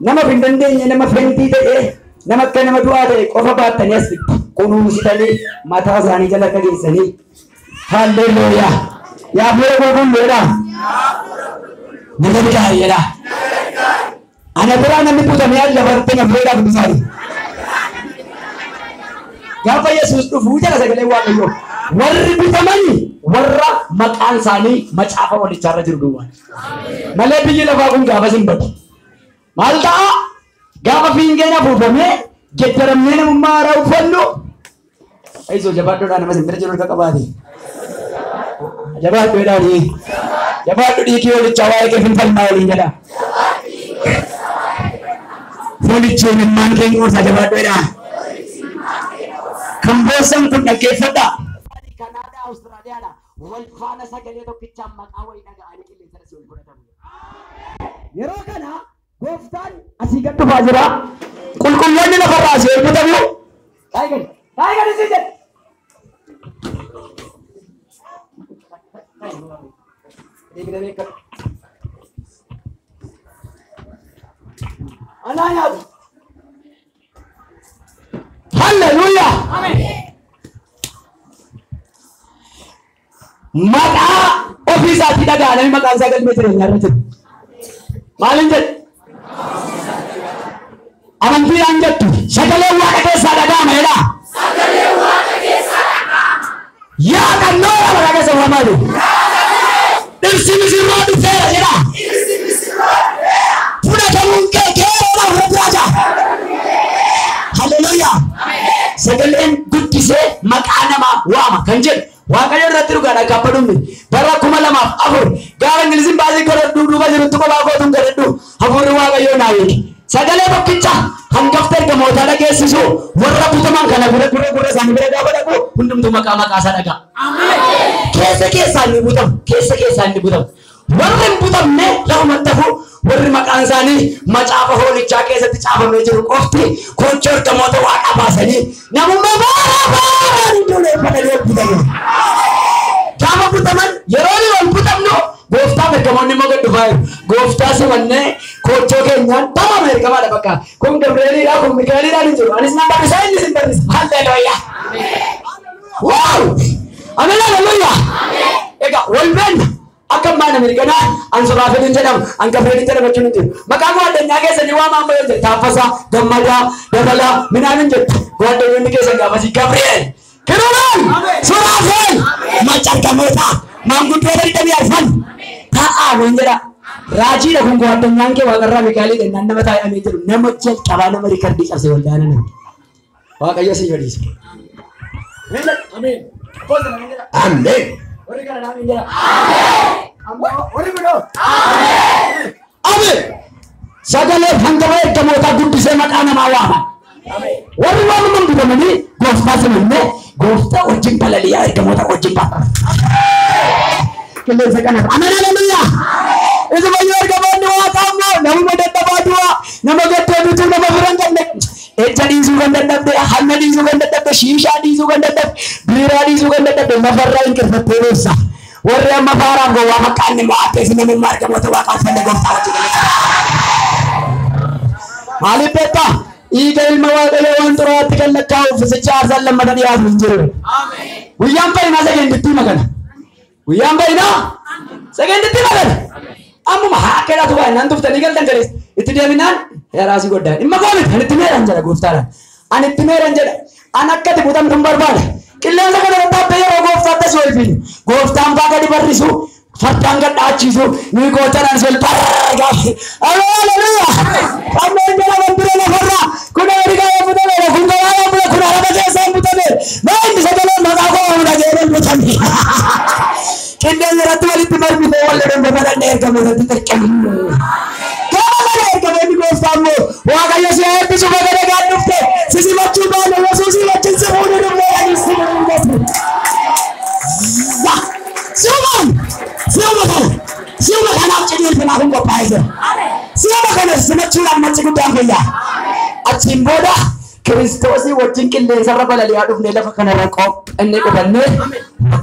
Nama pindandenya nama fenti ta'e nama akka nama du'aa ta'e qofa baattanii as kunuunsitanii mataa isaanii jala qageessanii halleluuyaa yaa fuula qulqulluudha nama bidaayeedha ana biraa namni butamee lafartee na fuudhaaf dhufaani gaafa Yesuus dhufuu jala sagalee Waaqayyoo warri butamanii warra maqaan isaanii macaafa walichaarra jiru duwwaan malee biyyi lafaa kun gaafa simbatu maal ta'a gaafa fiingeen afuufamee geddaramnee namummaa haaraa uffannu aisoo jabaaddoodhaan nama simbira jiru irra qabaate jabaaddoodhaanii jabaaddu dhiikii walichaa waa'ee kee finfalmaa waliin jedha foolichee mimmaan keenya gorsa jabaaddoodhaan kan boossan kun dhaggeeffadha Kanaadaa Awustiraaliyaadha wal faana sagalee tokkichaan maqaa wayii dhaga'anii qilleensa si ol godhatamu yeroo kana Goftaan asii gad dhufaa jira. Qulqulloonni lafarraa asii ol butamu. Taayigani isii jedhe. Anaa nyaatu. Halleluuyaa. Maqaa ofii isaatii dhaga'anii maqaan isaa galmee jireenyaa irra jiru. Maaliin jedhe? Amantii aan jettu sagalee waaqa keessaa dhaga'ama jedha. Sagalee waaqa keessaa dhaga'ama. Yaa kannoo yaa waaqa keessa waamaadhu. Dhirsi misirroo dhufeera jedha. Dhirsi misirroo dhufeera. Fudhatamuun kee keeroodha fudhataa. Halleluuyaa. Sagaleen guddisee maqaa namaa waama kan jedhu Waaqayyo irratti dhugaadha kabbadumni bara 2004 gaafa Ingiliziin baasii godhadhu duuba jirutti kophaa kootuun godhadhu hafuurri Waaqayyoo naa beeki. Sagalee tokkicha hangafta ergamootaa dhageessisu warra butaman kana gurra isaanii bira gaafa dhaqu hundumtuu maqaa isaa dhaga'a. Keessa keessaan ni butamu. Warri hin butamne lafumatti hafu warri maqaan isaanii macaafa hoolichaa keessatti caafamee jiru qofti kochoo ergamoota Waaqaa baasanii namummaa baara iddoo leeffatanii butamu. wanne kocho kenyan tama Amerika mala bakka kun Gabriel ra kun Mikael ra ni jiru anis namba bisa ini simpan haleluya wow amen haleluya ega wolben akam mana Amerika na an surafin jedam an Gabriel jedam chunu jiru makamu adanya ke sani wa mambo je tapasa damada dabala minanin je godo yuni ke sanga masi Gabriel kerolan surafin macam kamera mambu dari kami arfan taa menjera raji dah kunggu atau nyangke wagarra Mikael dan nanda mata ayam itu nama cel kawan nama dikerdi kasih waldana nih wah kayu sih jadi amin amin orang kan amin jera amin orang betul amin sagale bangkawan kamu tak gudu semak anak awam orang mana mampu kami gosta semuanya gosta ujung palalia kamu tak ujung patah Kalian sekarang, amin haleluya. Itu banyak kawan dua kamu, nama mereka berdua, nama kita itu nama berangkat. Jadi sukan tetap deh, Hana di sukan tetap deh, Shisha di sukan tetap, Bira di sukan tetap deh, mafarang kerja terus. Orang mafarang gua makan ni mau apa sih nama mereka mau tahu apa sih gua tahu juga. Malih peta, ikan mawar kalian terus tikan lekau, secara salam ada dia menjuru. Amin. Uyang pai nasa yang betul makan. Uyang pai na, second betul makan. Amu mah kira tu kan, nanti kita nikah dan jeris. Itu dia minan, ya rasi goda. Imma kau ni, ane timur anjara guftaran. Ane timur anjara, anak kita bukan kembar bal. Kalian sekarang tetap bayar guftar sesuai. Guftar apa kadi berisu, fatang kat acisu, ni guftaran sesuai. Haleluya. Kamu anjara berdua leherra. Kuna mereka yang buta le, kuna yang buta, kuna apa saja yang buta le. Main bisa jalan maka aku muda jalan buta ni. Kalian ratu wali timur ni bawa le dan bawa le kamu ratu terkam. Kamu ni guftar mu. Wah kaya siapa tu semua kena gandup tu. Sisi macam mana, sisi macam semua ni boleh ada semua. Wah, siapa kan nak jadi pernah aku pakai tu. Siapa kan semua curang macam tu yang dia. Acimboda Kristus ni watching kille sarra bala lihat tu nela kan rakop enne ko banne.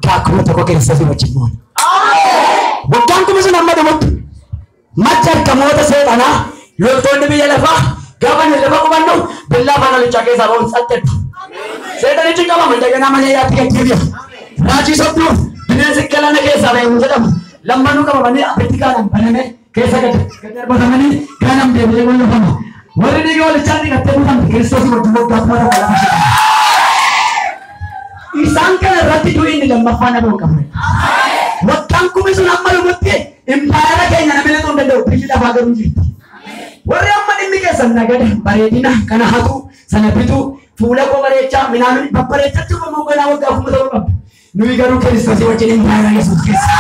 Kaku tu ko Kristus ni watching mon. Bukan tu mesti nama tu. Macam kamu tu saya tanah. Lokton ni biar lepas. Kapan ni lepas ko bandu. Bella mana lu cakap sabun satet. Saya tadi cakap apa? Menjaga namanya ya tiga kiri. Raji sabtu. Dunia sekarang ni kisah yang macam lambanu kamu mana? Petikan mana ni? Kisah kita bersama ni. Kanam dia boleh boleh apa? Mari ni kau lecari kat tempat Kristus itu buat apa mana kalau macam. Isangkan rati tu ini lambang mana pun kamu. Waktu aku mesti nama lu buat empire kayaknya nama tu dah dulu. Kita bagai runjit. Orang mana ni kisah naga deh. Baredina karena hatu sana itu. Pula ko barecha minami barecha tu mo ko na wag ako mo nui garu Kristus si wajin impara Yesus Kristus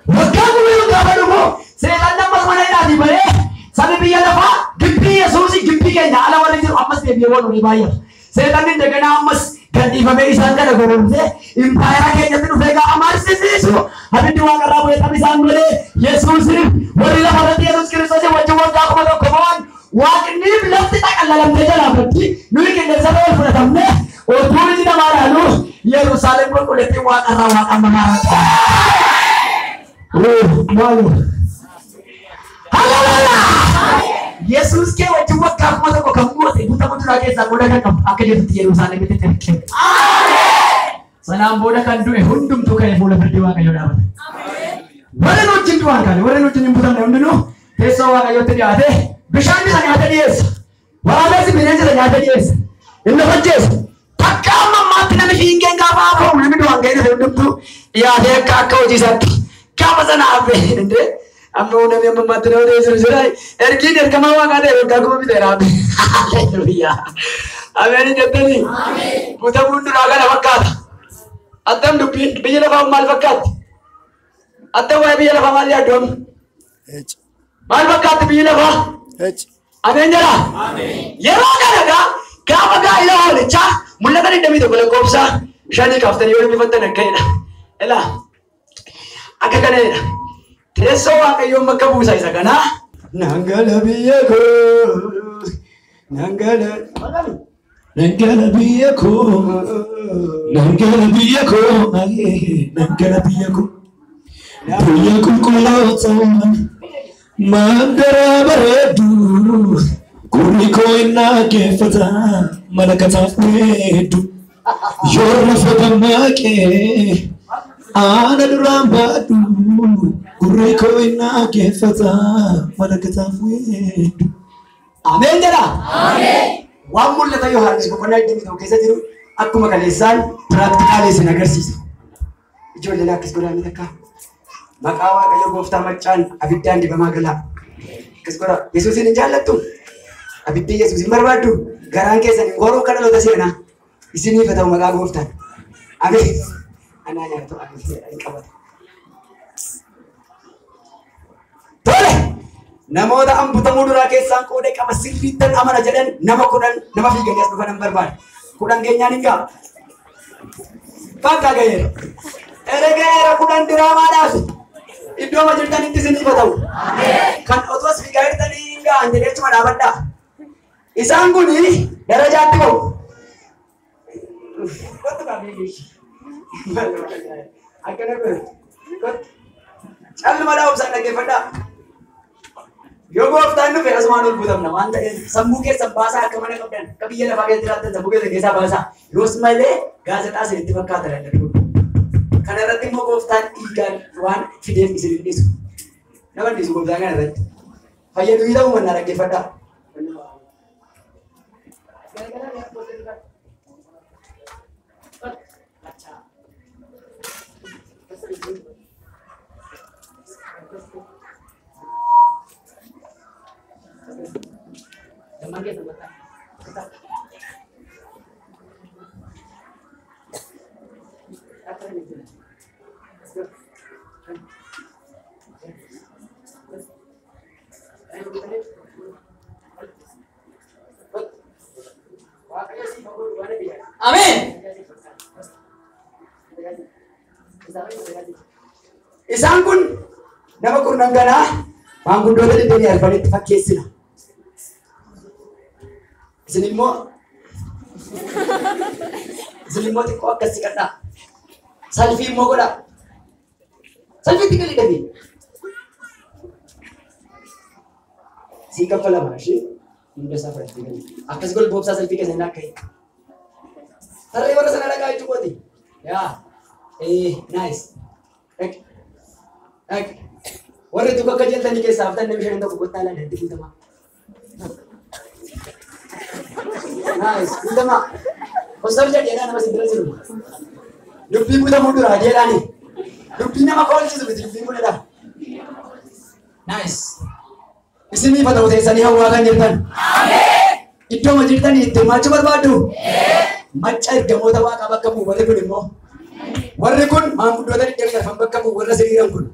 wag ko mo kabalo mo se landa mas manay na di bare sabi biya na pa gimpi Yesus si gimpi kay na ala wala ni amas ni biya ni bayar se tanin daga na amas kandi fa me isan ka na goro se impara kay na tinu fega amar se so habi diwa ka rabo tabi san mole Yesus si wala la Yesus Kristus si wajin wag ako mo komon Wakni belum kita kalah mereka lah berarti nuri kita sama pun tamne. Oh tuh kita marah lu. Yerusalem pun boleh tiwa karawat amanah. Malu. Haleluya. Yesus ke wajib buat kamu atau kamu buta buta lagi samudah kan akhirnya di Yerusalem itu terkait. Salam boda kan dua hundum tu kayak boleh berdiwa kayu dapat. Boleh nucin tuan kali, boleh nucin imputan yang dulu. Tesawa kayu tidak ada. Bishan bisa nyata dies, walau si binen bisa nyata dies. Ini macam, takkan mati nanti hingga apa? Mungkin doang kayak itu tu. Ya dia kakak uji satu. Kamu sana apa? Ente, ambil orang yang mati nanti sesuai. Erkin erkamawa kan ada kakak mesti terapi. Haleluya. Amin jatuh ni. Buta bundu raga nak fakat. Atam tu biar apa mal fakat. Atam apa biar apa mal ya dom. Mal fakat biar apa? Amin jara. Ya raga raga. Kau agak ilah ni cah. Mula tadi demi tu kalau kau bisa. Shani kaftan ni orang mifat nak kena. Elah. Agak kena. Teso agak yang makabu saya sagana. Nanggala biyaku. Nanggala. Nanggala biyaku. Nanggala biyaku. Nanggala biyaku. Biyaku kulau taman. Mandara bareedu gurri koo innaa geeffata malakataaf weeddu yoo lafa gammaaqee ana duraan baadhu gurri koo innaa geeffata malakataaf weeddu. Ameen jedha. Ameen. Waan mul'ata Yohaannis boqonnaa 20 keessa jiru akkuma kaleessaan piraaktikaalee isin agarsiisa. Ijoolleen akkas godhaa takka. Maqaa Waaqayyo gooftaa maccaan abiddaan dibamaa galaa. Akkas godhaa. Yesuusin hin jaallattu? Abiddi Yesuusin barbaaddu? Garaan keessan hin goruu akka dhaloota seenaa. Isiniif haa ta'u maqaa gooftaan. Ameen. Anaa nyaatu hin qabata. Tole! Namoota ambutamuu duraa keessaan qoodee qaba sirriittan amana jedhan nama 10 nama fiiganii as dhufan barbaada. 10 keenyaan hin ga'a. Bakka gaheera. Erga 10 diraamaadhaaf. Iddoo jirtanitti isiniif haa ta'u. Kan otoo as fiigaa jirtanii hin ga'an jedhechuma dhaabadhaa. Isaan kun darajaatti ba'u. Akkana godhu. Calluma dhaabsaan dhaggeeffadhaa. Yoo gooftaan dhufe asumaan ol butamna waan ta'eef sammuu keessan baasaa akka mana qabdan akka biyya lafaa keessa jiraattan sammuu keessan keessaa baasaa yoos malee gaazexaa isinitti fakkaata dadhabuu. Kana irratti immoo gooftaan dhiigaan waan fideef isin dhiisu. Nama dhiisu gooftaan kana irratti. Fayyaduu ta'uu mannaa dhaggeeffadhaa. Amin. Isaan kun nama kurnan ganaa maanguddoota dhibbenii arfanitti fakkeessina. Isin immoo xiqqoo akkas siqadhaa. Salfii immoo godhaa. Salfiitti galii dhabee. Sii kaffalamaa ishee hunda isaa fudhattee galii. Akkas golboobsaa salfii keessa hin akka hin. Tarree warra sana dhagaa jechuu kooti. Yaa. Nice. Warri tokko akka jettanii keessaa haftan namni shan tokko kottaa ilaalan itti fuutamaa. Nice. Fuutamaa. Hostaaf jedheedhaan nama sibbira jiru. Dubbii buutamuu duraa jedhaani. Dubbii nama koolchisu miti dubbii mul'ata. Nice. Isiniif haa ta'u teessanii hawwaa kan jirtan. Iddoo ma jirtanii itti hirmaachuu barbaaddu? Macca ergamoota Waaqaa bakka bu'u warri kun immoo. Warri kun maanguddoota dhidhiirrafan bakka bu'u warra siriiran kun.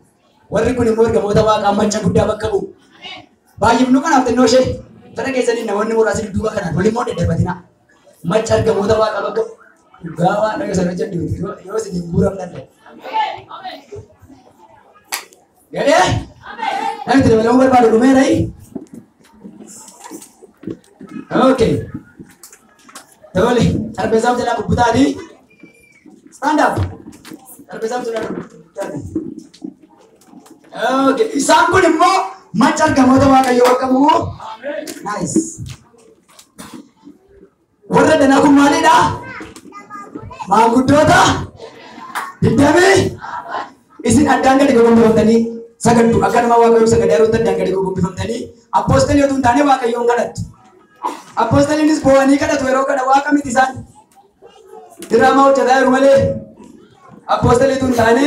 Warri kun immoo ergamoota Waaqaa macca guddaa bakka bu'u. Baay'ifnu kanaaf xinnoo ishee fedha keessanii namoonni muraasni dudduuba kanaan waliin moo deddeebatina. Macca ergamoota Waaqaa bakka bu'u. Dhugaa Waaqayyo sana jedhu yoo isin hin guuramne. Gadee? Namni itti dabalamuu barbaadu dhumeera. Okay. Tole, arbezam jala bubutani. Stand up. Arbezam jala bubutani. Okay, isaan kun immoo macca ergamoota Waaqayyoo bakka bu'u. Nice. Warra danaa kun maalidha? Maanguddoota digdamii isin addaan gadi goggombifamtanii sagaddu akka nama Waaqayyoo sagadaa yeroo addaan gadi goggombifamtanii apostolii otoo hin taane Waaqayyoon kadhattu. Apostoliinis bo'anii kadhatu yeroo kadha Waaqa miti isaan. Diraamaa hojjetaa jiru malee apostoliitu hin taane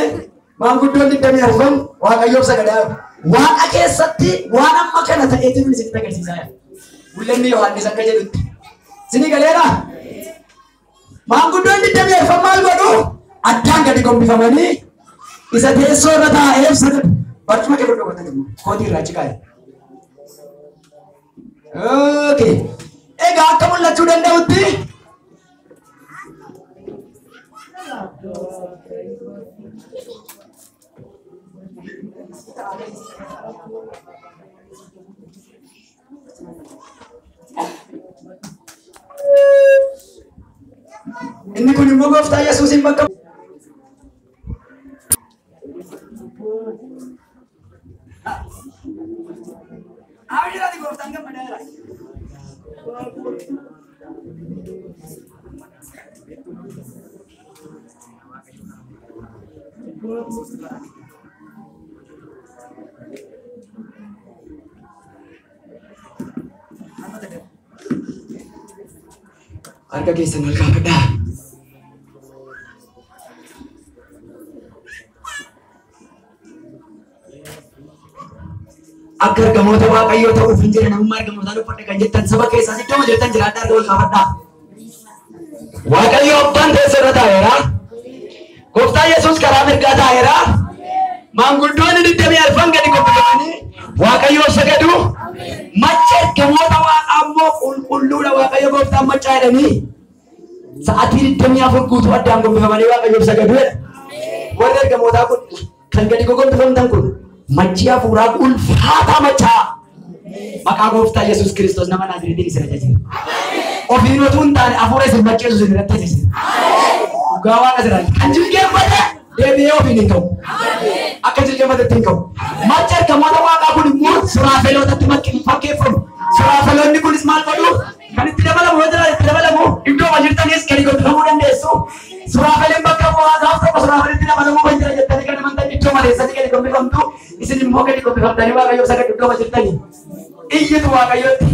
maanguddoon digdamii arfan Waaqayyoof sagadaa jiru. Waaqa keessatti waan amma kana ta'eetu isinitti agarsiisaa jira. Mul'anni Yohaannis akka jedhutti. Isinii galeera? Maanguddoon digdamii arfan maal godhu? Addaan gadi gombifamanii isa teessoo irra taa'eef sagadu. Barcuma kee dhokatan immoo kootii irraa ciqaa'e. Okay. Egaa akka mul'achuu danda'utti inni kun immoo gooftaa Yesuusin bakka Aawwi jiraati gooftaan gammadaadha. Harka keessan ol kaafadhaa. Akka ergamoota Waaqayyoo ta'uuf hin jira namummaa ergamootaa dubbadhe kan jettan saba keessaa iddoo jirtan jiraadhaa harka ol kaafadhaa. Waaqayyo abbaan teessoo irra taa'eera. Gooftaan Yesuus karaa mirgaa taa'eera. Maanguddoonni 24 gadi gombifamanii Waaqayyoof sagadu. Macha ergamoota Waaqaa immoo qulqulluudha Waaqayyo gooftaan machaa jedhanii sa'aatii 24 guutuu addaan gombifamanii Waaqayyoof sagaduudha. Warri ergamootaa kun kan gadi gombifamtan kun machi hafuuraa ulfaataa machaa maqaa gooftaa Yesuus Kiristoos nama Naazreetiin isa tajaajilu. Ofiin utuu hin taane hafuura isin macheessu isin irratti tajaajila. Dhugaa Waaqa jiraatu kan jilgeeffate deebi'ee ofiin hin ka'u. Akka jilgeeffatetti hin ka'u. Macha ergamoota Waaqaa kun immoo suraafelootatti fakkeeffamu. Suraafeloonni kunis maal godhu? Kan itti dabalamu yoo jiraate itti dabalamu iddoo jirtanis gadi gombifamuu dandeessu. Suraafeleen bakka bu'aadhaaf tokko suraafelitti dabalamuu kan jira jettanii kan amantan iddoo maleessatti gadi gombifamtu. Isin immoo gadi gombifamtanii Waaqayyoof sagadu iddoo jirtanii. Iyyitu Waaqayyootti.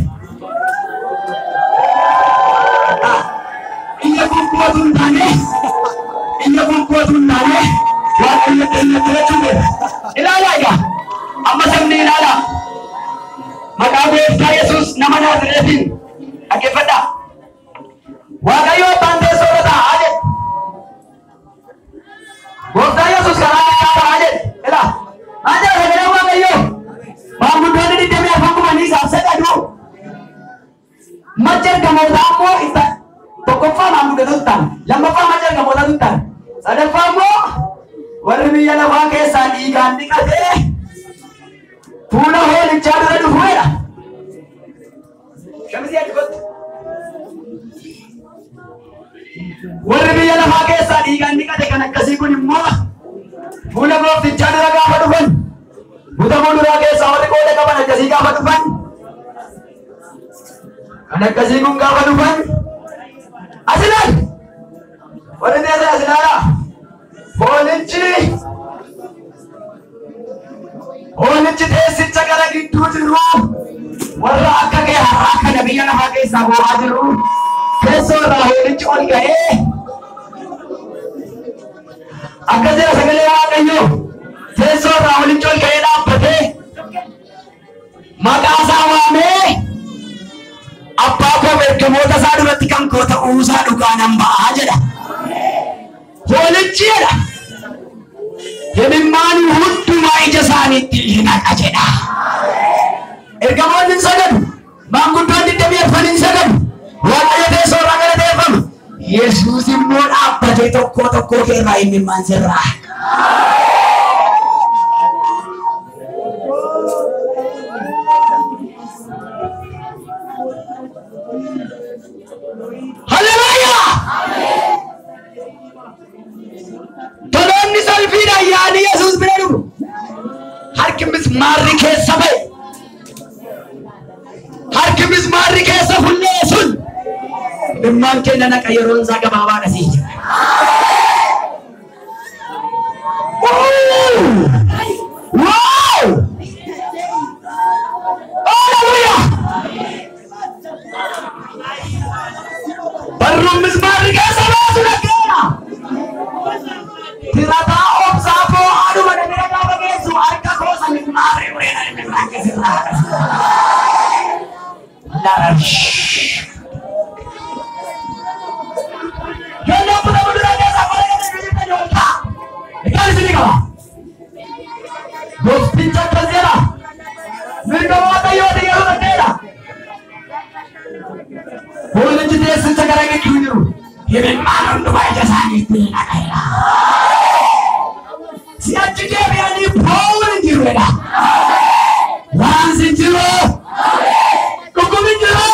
Iyya gonkuwatu hin taane Waaqayyo keenya jechuudha. Ilaalaa egaa amma sabni ilaalaa maqaa gooftaa Yesuus nama Naazreetiin dhaggeeffadhaa. Waaqayyo abbaan teessoo irra taa'aa jedhe. Gooftaa Yesuus karaa mirgaa taa'aa jedhe. Ilaa maal jedha sagalee Waaqayyo maanguddoonni 24 gumanii isaaf sagadu. Macha ergamootaa immoo isa tokkoffaa maanguddoota tuttaan lammaffaa macha ergamootaa tuttaan sadaffaa immoo warri biyya lafaa keessaa dhiigaan dhiqatee fuula hoolichaa dura dhufuudha. Shamisiyaa dhiqotti. Warri biyya lafaa keessaa dhiigaan dhiqate kan akkasii kun immoo fuula gooftichaa dura gaafa dhufan butamuu duraa keessaa warri qooda qaban akkasii gaafa dhufan kan akkasii kun gaafa dhufan asilaan warri teessa asilaadha. Hoolichi teessicha gara gidduu jiru warra akka kee har'aa kana biyya lafaa keessaa bu'aa jiru teessoo irraa hoolichi ol ga'ee akka jira sagalee Waaqayyoo teessoo irraa hoolichi ol ga'ee dhaabbatee maqaa isaa waamee abbaa koo ergamoota isaa duratti kan koo ta'uu isaa dhugaa nan ba'aa jedha. Hoolichi jedha. Himimmaan hundumaa ija isaaniitti hin haqa jedha. Ergamoonni hin sagadu. Maanguddoonni 24 hin sagadu. Waaqayyo teessoo irraa galateeffamu. Yesuus immoo dhaabbatee tokko keerraa himimmaan sirraa. Haleluuyaa! Toloonni salphiidhaan yaa'anii Yesuus bira dhufu. Harki mismaarri keessa ba'e. Harki mismaarri keessa fullee sun dhimmaan keenya naqa yeroon isaa gabaabaa dhasii jira. Wow! Haleluuyaa! Barruun mismaarri keessa baasu dhaggeera. Tirataa obsaa fo'aadhuma dhabee gaafa geessu harka koosa mismaarri ureedha mismaarri keessirraa. Larash. Kennaa puta muduraa keessaa fayyadamu jirta jooltaa. Egaan isin qaba. Goofticha akkas jedha. Mirga Waaqayyooti yeroo dhaggeedha. Hoolichi teessicha gara gidduu jiru. Himimmaan hundumaa ija isaaniitti hin haqeera. Si'achi deebi'anii boo'uun hin jirredha. Waansi hin jiru. Dhukkubni hin jiru.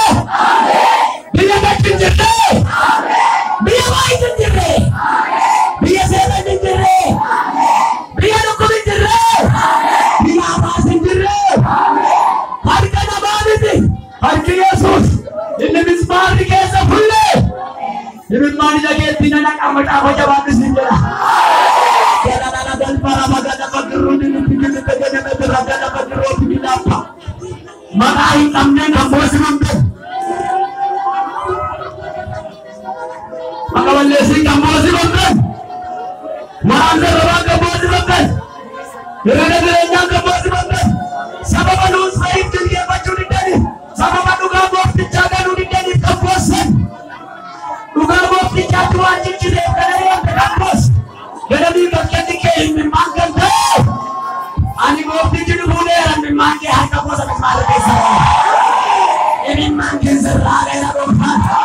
Imimani lagi tina nak amat apa jawab sendiri. Jalan dan para magana pagru di pinggir teganya berada pagru di apa. Mana hitamnya kampus rumpen. Maka walesi kampus rumpen. Mana orang kampus rumpen. Gara-gara kampus rumpen. Sama malu saya jadi baju di tadi. Sama malu kampus dijaga di tadi kampusan. Bukan bukti jatuhan cincin dari yang terkampus. Gara di bagian dikein memangkan tuh. Ani bukti jadi buderan memangkan harga bos sampai malu desa. Ini memangkan seragam rumah.